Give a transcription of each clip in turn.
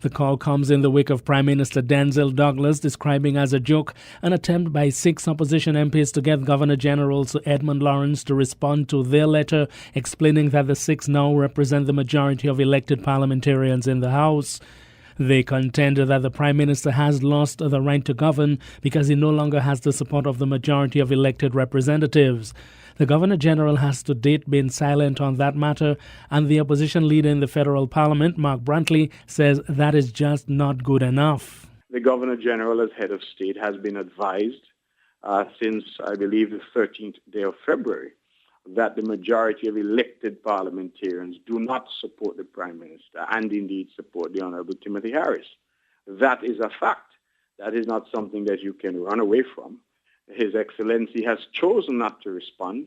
The call comes in the wake of Prime Minister Denzil Douglas describing as a joke an attempt by 6 opposition MPs to get Governor General Sir Edmund Lawrence to respond to their letter explaining that the 6 now represent the majority of elected parliamentarians in the House. They contended that the Prime Minister has lost the right to govern because he no longer has the support of the majority of elected representatives. The Governor-General has to date been silent on that matter, and the opposition leader in the federal parliament, Mark Brantley, says that is just not good enough. The Governor-General as head of state has been advised since, I believe, the 13th day of February that the majority of elected parliamentarians do not support the Prime Minister and indeed support the Honorable Timothy Harris. That is a fact. That is not something that you can run away from. His Excellency has chosen not to respond.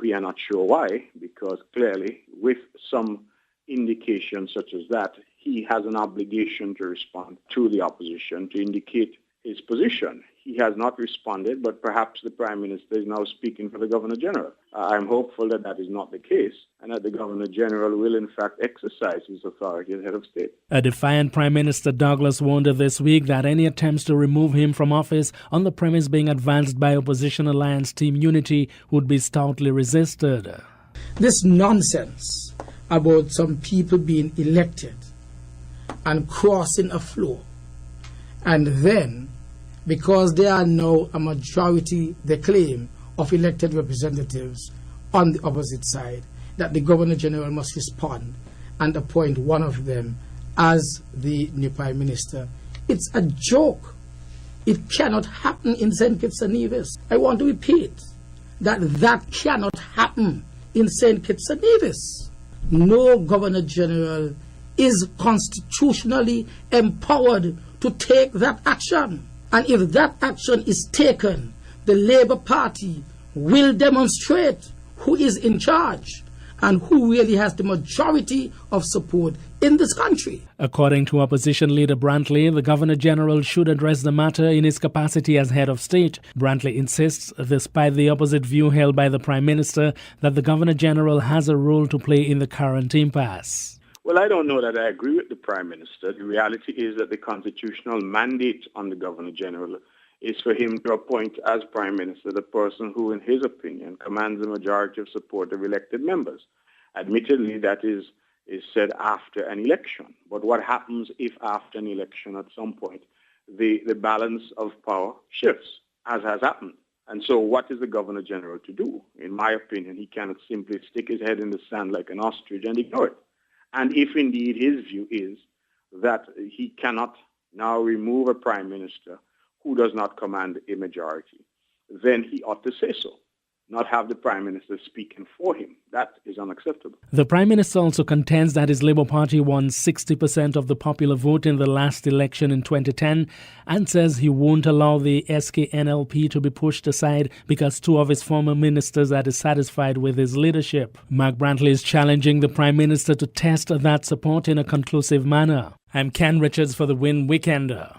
We are not sure why, because clearly, with some indication such as that, he has an obligation to respond to the opposition to indicate his position. He has not responded, but perhaps the Prime Minister is now speaking for the Governor-General. I'm hopeful that that is not the case and that the Governor-General will in fact exercise his authority as head of state. A defiant Prime Minister Douglas warned this week that any attempts to remove him from office on the premise being advanced by opposition alliance Team Unity would be stoutly resisted. This nonsense about some people being elected and crossing a floor, and then because they are now a majority, they claim, of elected representatives on the opposite side, that the Governor-General must respond and appoint one of them as the new Prime Minister. It's a joke. It cannot happen in St. Kitts and Nevis. I want to repeat that cannot happen in St. Kitts and Nevis. No Governor-General is constitutionally empowered to take that action. And if that action is taken, the Labour Party will demonstrate who is in charge and who really has the majority of support in this country. According to opposition leader Brantley, the Governor-General should address the matter in his capacity as head of state. Brantley insists, despite the opposite view held by the Prime Minister, that the Governor-General has a role to play in the current impasse. Well, I don't know that I agree with the Prime Minister. The reality is that the constitutional mandate on the Governor-General is for him to appoint as Prime Minister the person who, in his opinion, commands the majority of support of elected members. Admittedly, that is said after an election. But what happens if after an election at some point the balance of power shifts, as has happened? And so what is the Governor-General to do? In my opinion, he cannot simply stick his head in the sand like an ostrich and ignore it. And if indeed his view is that he cannot now remove a Prime Minister who does not command a majority, then he ought to say so, not have the Prime Minister speaking for him. That is unacceptable. The Prime Minister also contends that his Labour Party won 60% of the popular vote in the last election in 2010 and says he won't allow the SKNLP to be pushed aside because 2 of his former ministers are dissatisfied with his leadership. Mark Brantley is challenging the Prime Minister to test that support in a conclusive manner. I'm Ken Richards for the Win Weekender.